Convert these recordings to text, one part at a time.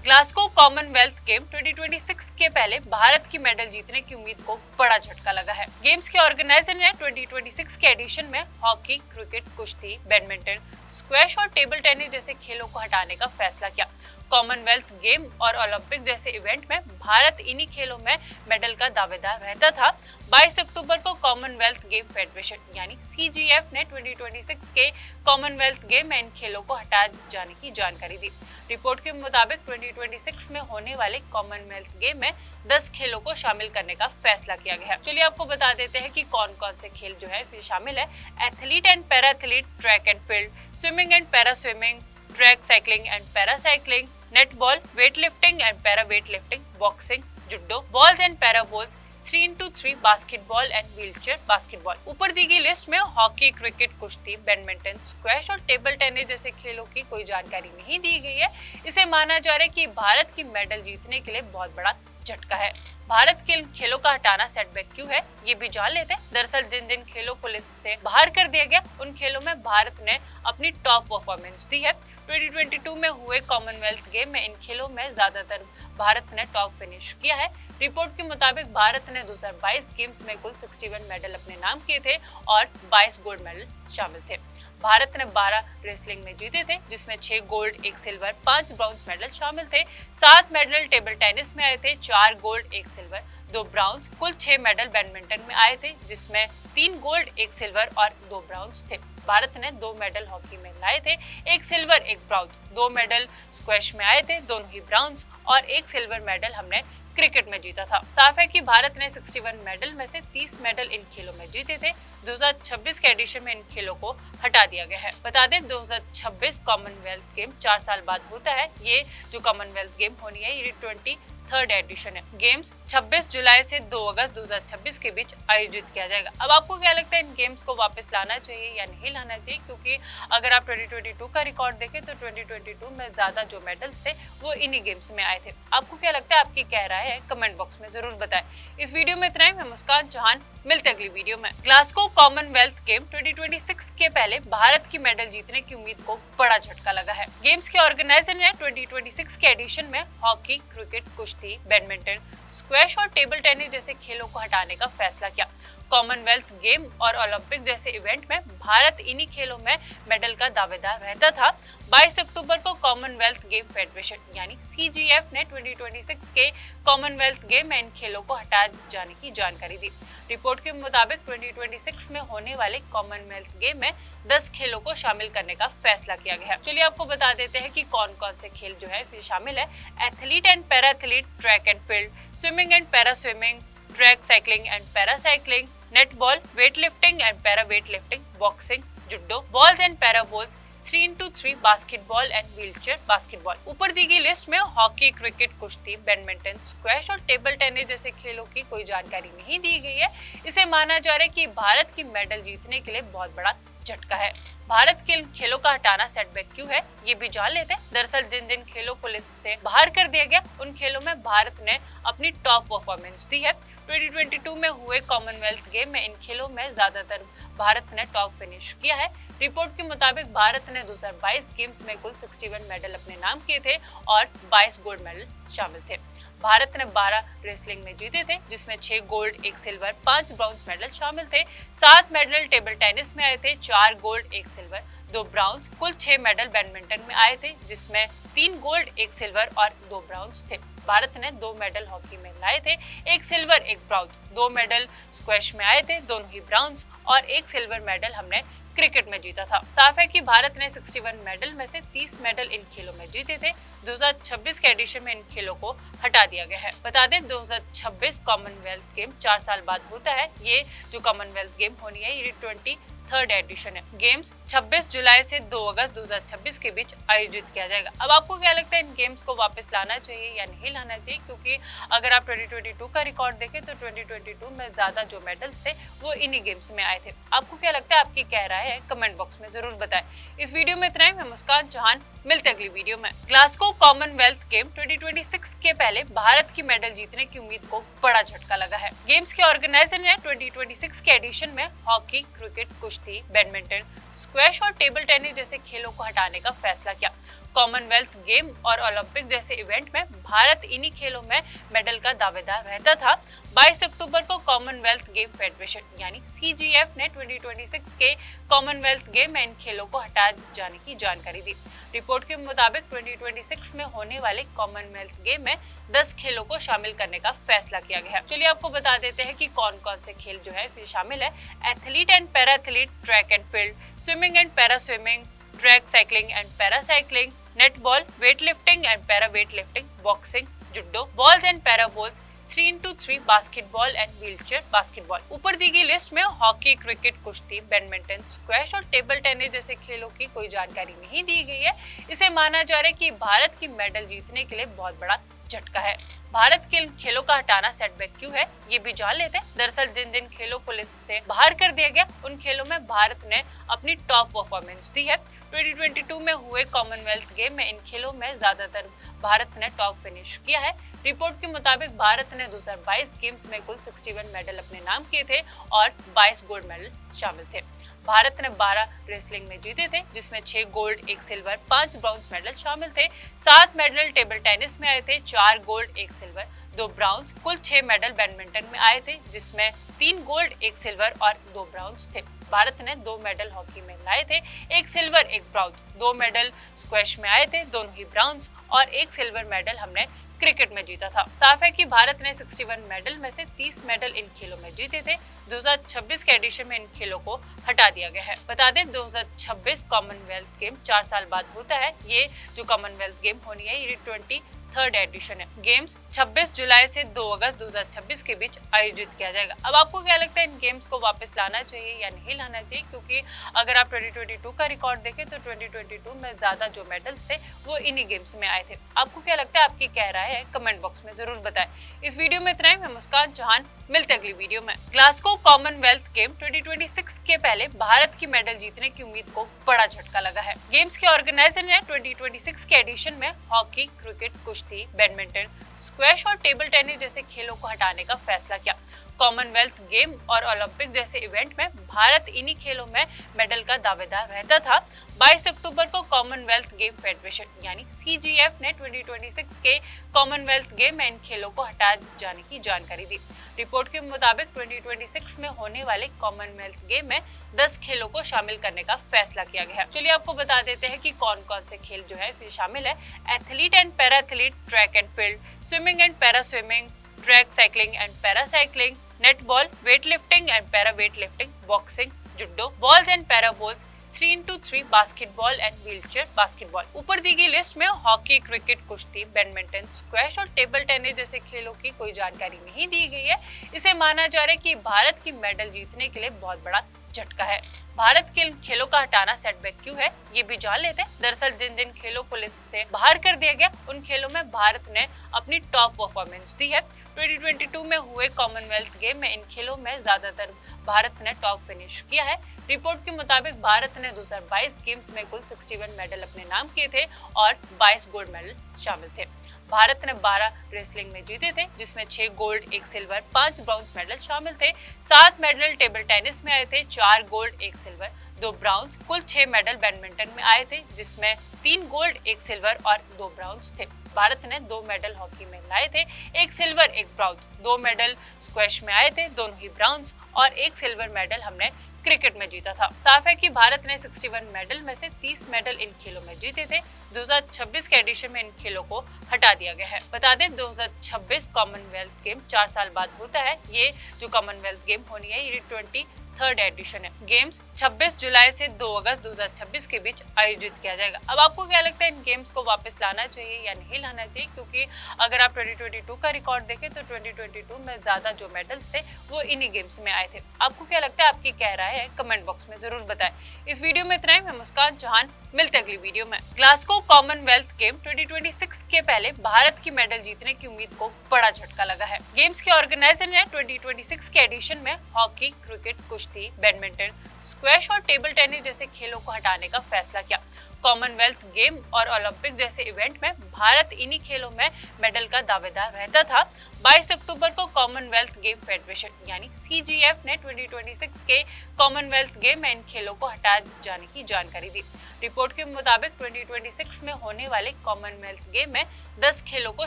Glasgow Commonwealth game 2026 के पहले भारत की मेडल जीतने की उम्मीद को बड़ा झटका लगा है। गेम्स के ऑर्गेनाइजर ने 2026 के एडिशन में हॉकी, क्रिकेट, कुश्ती, बैडमिंटन, स्क्वैश और टेबल टेनिस जैसे खेलों को हटाने का फैसला किया। कॉमनवेल्थ गेम और ओलंपिक जैसे इवेंट में भारत इन्हीं खेलों में मेडल का दावेदार रहता था। 22 अक्टूबर को कॉमनवेल्थ गेम फेडरेशन यानी CGF ने 2026 के कॉमनवेल्थ गेम में इन खेलों को हटाए जाने की जानकारी दी। रिपोर्ट के मुताबिक 2026 में होने वाले कॉमनवेल्थ गेम में 10 खेलों को शामिल करने का फैसला किया गया है। चलिए आपको बता देते हैं कि कौन कौन से खेल जो है फिर शामिल है। Athlete and para athlete, track and field, swimming and para swimming, track cycling and para cycling, netball, weight lifting and para weight lifting, boxing, judo, balls and para balls, 3x3 basketball and wheelchair basketball. ऊपर दी गई list में hockey, cricket, कुश्ती, badminton, squash और table tennis जैसे खेलों की कोई जानकारी नहीं दी गई है। इसे माना जा रहा है कि भारत की मेडल जीतने के लिए बहुत बड़ा झटका है। भारत के इन खेलों का हटाना सेटबैक क्यों है, ये भी जान लेते हैं। दरअसल जिन जिन खेलों को लिस्ट से बाहर कर दिया गया, उन खेलों में भारत ने अपनी टॉप परफॉर्मेंस दी है। 2022 में हुए कॉमनवेल्थ गेम में इन खेलों में ज्यादातर भारत ने टॉप फिनिश किया है। रिपोर्ट के मुताबिक भारत ने 2022 गेम्स में कुल 61 मेडल अपने नाम किए थे और 22 गोल्ड मेडल शामिल थे। भारत ने 12 रेसलिंग में जीते थे, जिसमें 6 गोल्ड, 1 सिल्वर, 5 ब्रॉन्ज मेडल शामिल थे। 7 मेडल टेबल टेनिस में आए थे, 4 गोल्ड, 1 सिल्वर, 2 ब्रॉन्ज। कुल 6 मेडल बैडमिंटन में आए थे, जिसमें 3 गोल्ड, 1 सिल्वर और 2 ब्रॉन्ज थे। भारत ने 2 मेडल हॉकी में लाए थे, 1 सिल्वर, 1 ब्रॉन्ज। 2 मेडल स्क्वैश में आए थे, दोनों ही ब्रॉन्ज, और 1 सिल्वर मेडल हमने क्रिकेट में जीता था। साफ है कि भारत ने 61 मेडल में से 30 मेडल इन खेलों में जीते थे। 2026 के एडिशन में इन खेलों को हटा दिया गया है। बता दें 2026 कॉमनवेल्थ गेम 4 साल बाद होता है। ये जो कॉमनवेल्थ गेम होनी है, ये 23rd एडिशन है। गेम्स 26 जुलाई से 2 अगस्त 2026 के बीच आयोजित किया जाएगा। अब आपको क्या लगता है, इन गेम्स को वापस लाना चाहिए या नहीं लाना चाहिए? क्योंकि अगर आप 2022 का रिकॉर्ड देखें तो 2022 में ज्यादा जो मेडल्स थे वो इन्हीं गेम्स में आए थे। आपको क्या लगता है, आपकी क्या राय है, कमेंट बॉक्स में जरूर बताएं। इस वीडियो में इतना ही। मैं मुस्कान चौहान, मिलते अगली वीडियो में। ग्लासगो कॉमनवेल्थ गेम 2026 के पहले भारत की मेडल जीतने की उम्मीद को बड़ा झटका लगा है। गेम्स के ऑर्गेनाइजर ने 2026 के एडिशन में हॉकी, क्रिकेट, कुश्ती, बैडमिंटन, स्क्वैश और टेबल टेनिस जैसे खेलों को हटाने का फैसला किया। कॉमनवेल्थ गेम और ओलंपिक जैसे इवेंट में भारत इन्हीं खेलों में मेडल का दावेदार रहता था। 22 अक्टूबर को कॉमनवेल्थ गेम फेडरेशन यानी CGF ने 2026 के कॉमनवेल्थ गेम में इन खेलों को हटाए जाने की जानकारी दी। रिपोर्ट के मुताबिक 2026 में होने वाले कॉमनवेल्थ गेम में 10 खेलों को शामिल करने का फैसला किया गया है। चलिए आपको बता देते हैं कि कौन कौन से खेल जो है फिर शामिल है। Athlete and para athlete, track and field, swimming and para swimming, track cycling and para cycling, netball, weight lifting and para weight lifting, boxing, judo, balls and para balls, 3x3 basketball and wheelchair basketball. ऊपर दी गई list में hockey, cricket, कुश्ती, badminton, squash और table tennis जैसे खेलों की कोई जानकारी नहीं दी गई है। इसे माना जा रहा है कि भारत की मेडल जीतने के लिए बहुत बड़ा झटका है। भारत के इन खेलों का हटाना सेटबैक क्यों है, ये भी जान लेते हैं। दरअसल जिन जिन खेलों को लिस्ट से बाहर कर दिया गया, उन खेलों में भारत ने अपनी टॉप परफॉर्मेंस दी है। 2022 में हुए कॉमनवेल्थ गेम में इन खेलों में ज्यादातर भारत ने टॉप फिनिश किया है। रिपोर्ट के मुताबिक भारत ने 2022 गेम्स में कुल 61 मेडल अपने नाम किए थे और 22 गोल्ड मेडल शामिल थे। भारत ने 12 रेसलिंग में जीते थे, जिसमें 6 गोल्ड, 1 सिल्वर, 5 ब्रॉन्ज मेडल शामिल थे। 7 मेडल टेबल टेनिस में आए थे, 4 गोल्ड, 1 सिल्वर, 2 ब्रॉन्ज। कुल 6 मेडल बैडमिंटन में आए थे, जिसमें 3 गोल्ड, 1 सिल्वर और 2 ब्रॉन्ज थे। भारत ने 2 मेडल हॉकी में लाए थे, 1 सिल्वर, 1 ब्रॉन्ज। 2 मेडल स्क्वैश में आए थे, दोनों ही ब्रॉन्ज, और 1 सिल्वर मेडल हमने क्रिकेट में जीता था। साफ है कि भारत ने 61 मेडल में से 30 मेडल इन खेलों में जीते थे। 2026 के एडिशन में इन खेलों को हटा दिया गया है। बता दें 2026 कॉमनवेल्थ गेम 4 साल बाद होता है। ये जो कॉमनवेल्थ गेम होनी है, ये 23rd एडिशन है। गेम्स 26 जुलाई से 2 अगस्त 2026 के बीच आयोजित किया जाएगा। अब आपको क्या लगता है, इन गेम्स को वापस लाना चाहिए या नहीं लाना चाहिए? क्योंकि अगर आप 2022 का रिकॉर्ड देखें तो 2022 में ज्यादा जो मेडल्स थे वो इन्हीं गेम्स में आए थे। आपको क्या लगता है, आपकी क्या राय है, कमेंट बॉक्स में जरूर बताएं। इस वीडियो में इतना ही। मैं मुस्कान चौहान, मिलते अगली वीडियो में। ग्लासगो कॉमनवेल्थ गेम 2026 के पहले भारत की मेडल जीतने की उम्मीद को बड़ा झटका लगा है। गेम्स के ऑर्गेनाइजर ने 2026 के एडिशन में हॉकी, क्रिकेट, कुश्ती, बैडमिंटन, स्क्वैश और टेबल टेनिस जैसे खेलों को हटाने का फैसला किया। कॉमनवेल्थ गेम और ओलंपिक जैसे इवेंट में भारत इन्हीं खेलों में मेडल का दावेदार रहता था। 22 अक्टूबर को कॉमनवेल्थ गेम फेडरेशन यानी CGF ने 2026 के कॉमनवेल्थ गेम में इन खेलों को हटा जाने की जानकारी दी। रिपोर्ट के मुताबिक 2026 में होने वाले कॉमनवेल्थ गेम में 10 खेलों को शामिल करने का फैसला किया गया है। चलिए आपको बता देते हैं कि कौन कौन से खेल जो है फिर शामिल है। Athlete and para athlete, track and field, swimming and para swimming, track cycling and para cycling, netball, weight lifting and para weight lifting, boxing, judo, balls and para balls, 3x3 basketball and wheelchair basketball. ऊपर दी गई list में hockey, cricket, कुश्ती, badminton, squash और table tennis जैसे खेलों की कोई जानकारी नहीं दी गई है। इसे माना जा रहा है कि भारत की मेडल जीतने के लिए बहुत बड़ा झटका है। भारत के खेलों का हटाना सेटबैक क्यों है, ये भी जान लेते हैं। दरअसल जिन जिन खेलों को लिस्ट से बाहर कर दिया गया उन खेलों में भारत ने अपनी टॉप परफॉर्मेंस दी है। 2022 में हुए कॉमनवेल्थ गेम में इन खेलों में ज्यादातर भारत ने टॉप फिनिश किया है। रिपोर्ट के मुताबिक भारत ने 2022 गेम्स में कुल 61 मेडल अपने नाम किए थे और 22 गोल्ड मेडल शामिल थे। भारत ने 12 रेसलिंग में जीते थे, जिसमें 6 गोल्ड, 1 सिल्वर, 5 ब्रॉन्ज मेडल शामिल थे। 7 मेडल टेबल टेनिस में आए थे, 4 गोल्ड, 1 सिल्वर, 2 ब्रॉन्ज। कुल 6 मेडल बैडमिंटन में आए थे, जिसमें 3 गोल्ड, 1 सिल्वर और 2 ब्रॉन्ज थे। भारत ने 2 मेडल हॉकी में लाए थे, 1 सिल्वर, 1 ब्रॉन्ज। 2 मेडल स्क्वैश में आए थे, दोनों ही ब्रॉन्ज, और 1 सिल्वर मेडल हमने क्रिकेट में जीता था। साफ है कि भारत ने 61 मेडल में से 30 मेडल इन खेलों में जीते थे। 2026 के एडिशन में इन खेलों को हटा दिया गया है। बता दें 2026 कॉमनवेल्थ गेम 4 साल बाद होता है। ये जो कॉमनवेल्थ गेम होनी है ये 23rd एडिशन है। गेम्स 26 जुलाई से 2 अगस्त 2026 के बीच आयोजित किया जाएगा। अब आपको क्या लगता है, इन गेम्स को वापस लाना चाहिए या नहीं लाना चाहिए? क्योंकि अगर आप 2022 का रिकॉर्ड देखें तो 2022 में ज्यादा जो मेडल्स थे वो इन्हीं गेम्स में आए थे। आपको क्या लगता है, आपकी क्या राय है, कमेंट बॉक्स में जरूर बताएं। इस वीडियो में इतना ही। मैं मुस्कान चौहान, मिलते अगली वीडियो में। ग्लासगो कॉमनवेल्थ गेम 2026 के पहले भारत की मेडल जीतने की उम्मीद को बड़ा झटका लगा है। गेम्स के ऑर्गेनाइजर ने 2026 के एडिशन में हॉकी, क्रिकेट, कुश्ती, बैडमिंटन, स्क्वैश और टेबल टेनिस जैसे खेलों को हटाने का फैसला किया। कॉमनवेल्थ गेम और ओलंपिक जैसे इवेंट में भारत इन्हीं खेलों में मेडल का दावेदार रहता था। 22 अक्टूबर को कॉमनवेल्थ गेम फेडरेशन यानी CGF ने 2026 के कॉमनवेल्थ गेम में इन खेलों को हटा जाने की जानकारी दी। रिपोर्ट के मुताबिक 2026 में होने वाले कॉमनवेल्थ गेम में 10 खेलों को शामिल करने का फैसला किया गया है। चलिए आपको बता देते हैं कि कौन कौन से खेल जो है फिर शामिल है। Athlete and para athlete, track and field, swimming and para swimming, track cycling and para cycling, netball, weight lifting and para weight lifting, boxing, judo, balls and para balls, 3x3 basketball and wheelchair basketball. ऊपर दी गई list में hockey, cricket, कुश्ती, badminton, squash और table tennis जैसे खेलों की कोई जानकारी नहीं दी गई है। इसे माना जा रहा है कि भारत की मेडल जीतने के लिए बहुत बड़ा झटका है। भारत के खेलों का हटाना सेटबैक क्यों है, ये भी जान लेते हैं। दरअसल जिन जिन खेलों को लिस्ट से बाहर कर दिया गया उन खेलों में भारत ने अपनी टॉप परफॉर्मेंस दी है। 2022 में हुए कॉमनवेल्थ गेम में इन खेलों में ज्यादातर भारत ने टॉप फिनिश किया है। रिपोर्ट के मुताबिक भारत ने 2022 गेम्स में कुल 61 मेडल अपने नाम किए थे और 22 गोल्ड मेडल शामिल थे। भारत ने 12 रेसलिंग में जीते थे, जिसमें 6 गोल्ड, 1 सिल्वर, 5 ब्रॉन्ज मेडल शामिल थे। 7 मेडल टेबल टेनिस में आए थे, 4 गोल्ड, 1 सिल्वर, 2 ब्रॉन्ज। कुल 6 मेडल बैडमिंटन में आए थे, जिसमें 3 गोल्ड, 1 सिल्वर और 2 ब्रॉन्ज थे। भारत ने 2 मेडल हॉकी में लाए थे, 1 सिल्वर, 1 ब्रॉन्ज। 2 मेडल स्क्वैश में आए थे, दोनों ही ब्रॉन्ज, और 1 सिल्वर मेडल हमने क्रिकेट में जीता था। साफ है कि भारत ने 61 मेडल में से 30 मेडल इन खेलों में जीते थे। 2026 के एडिशन में इन खेलों को हटा दिया गया है। बता दें 2026 कॉमनवेल्थ गेम 4 साल बाद होता है। ये जो कॉमनवेल्थ गेम होनी है ये 23rd एडिशन है। गेम्स 26 जुलाई से 2 अगस्त 2026 के बीच आयोजित किया जाएगा। अब आपको क्या लगता है, इन गेम्स को वापस लाना चाहिए या नहीं लाना चाहिए? क्योंकि अगर आप 2022 का रिकॉर्ड देखें तो 2022 में ज्यादा जो मेडल्स थे वो इन्हीं गेम्स में आए थे। आपको क्या लगता है, आपकी क्या राय है, कमेंट बॉक्स में जरूर बताएं। इस वीडियो में इतना ही। मैं मुस्कान चौहान, मिलते अगली वीडियो में। ग्लासगो कॉमनवेल्थ गेम 2026 के पहले भारत की मेडल जीतने की उम्मीद को बड़ा झटका लगा है। गेम्स के ऑर्गेनाइजर ने 2026 के एडिशन में हॉकी, क्रिकेट, कुश्ती, बैडमिंटन, स्क्वैश और टेबल टेनिस जैसे खेलों को हटाने का फैसला किया। कॉमनवेल्थ गेम और ओलंपिक जैसे इवेंट में भारत इन्हीं खेलों में मेडल का दावेदार रहता था। 22 अक्टूबर को कॉमनवेल्थ गेम फेडरेशन यानी CGF ने 2026 के कॉमनवेल्थ गेम में इन खेलों को हटा जाने की जानकारी दी। रिपोर्ट के मुताबिक 2026 में होने वाले कॉमनवेल्थ गेम में 10 खेलों को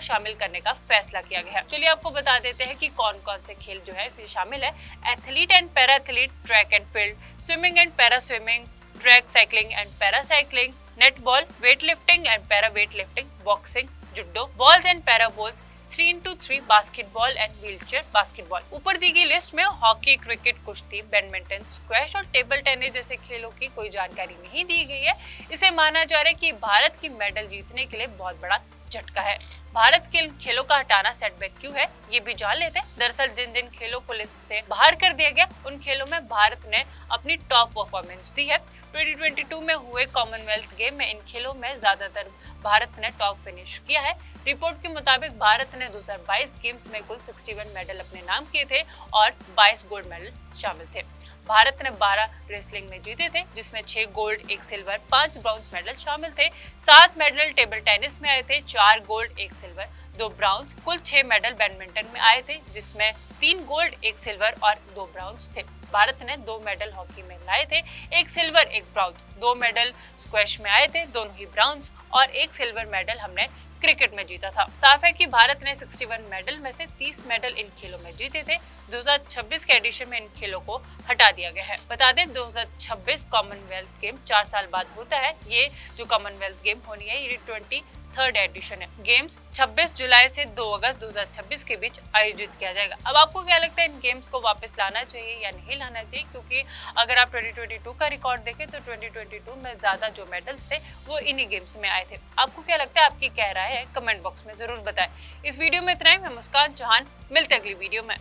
शामिल करने का फैसला किया गया है। चलिए आपको बता देते हैं कि कौन कौन से खेल जो है फिर शामिल है। Athlete and para athlete, track and field, swimming and para swimming, track cycling and para cycling, netball, weight lifting and para weight lifting, boxing, judo, balls and para balls, 3x3 basketball and wheelchair basketball. ऊपर दी गई list में hockey, cricket, कुश्ती, badminton, squash और table tennis जैसे खेलों की कोई जानकारी नहीं दी गई है। इसे माना जा रहा है कि भारत की मेडल जीतने के लिए बहुत बड़ा झटका है। भारत के खेलों का हटाना सेटबैक क्यों है, ये भी जान लेते हैं। दरअसल जिन जिन खेलों को लिस्ट से बाहर कर दिया गया, उन खेलों में भारत ने अपनी टॉप परफॉर्मेंस दी है। 2022 में हुए कॉमनवेल्थ गेम में इन खेलों में ज्यादातर भारत ने टॉप फिनिश किया है। रिपोर्ट के मुताबिक भारत ने 2022 गेम्स में कुल 61 मेडल अपने नाम किए थे और 22 गोल्ड मेडल शामिल थे। भारत ने 12 रेसलिंग में जीते थे, जिसमें 6 गोल्ड, 1 सिल्वर, 5 ब्रॉन्ज मेडल शामिल थे। 7 मेडल टेबल टेनिस में आए थे, 4 गोल्ड, 1 सिल्वर, 2 ब्रॉन्ज। कुल 6 मेडल बैडमिंटन में आए थे, जिसमें 3 गोल्ड, 1 सिल्वर और 2 ब्रॉन्ज थे। भारत ने 2 मेडल हॉकी में लाए थे, 1 सिल्वर, 1 ब्रॉन्ज। 2 मेडल स्क्वैश में आए थे, दोनों ही ब्रॉन्ज, और 1 सिल्वर मेडल हमने क्रिकेट में जीता था। साफ है कि भारत ने 61 मेडल में से 30 मेडल इन खेलों में जीते थे। 2026 के एडिशन में इन खेलों को हटा दिया गया है। बता दें 2026 कॉमनवेल्थ गेम 4 साल बाद होता है। ये जो कॉमनवेल्थ गेम होनी है ये 23rd एडिशन है। गेम्स 26 जुलाई से 2 अगस्त 2026 के बीच आयोजित किया जाएगा। अब आपको क्या लगता है, इन गेम्स को वापस लाना चाहिए या नहीं लाना चाहिए? क्योंकि अगर आप 2022 का रिकॉर्ड देखें तो 2022 में ज्यादा जो मेडल्स थे वो इन्हीं गेम्स में आए थे। आपको क्या लगता है, आपकी क्या राय है, कमेंट बॉक्स में जरूर बताएं। इस वीडियो में इतना ही। मैं मुस्कान चौहान, मिलते अगली वीडियो में।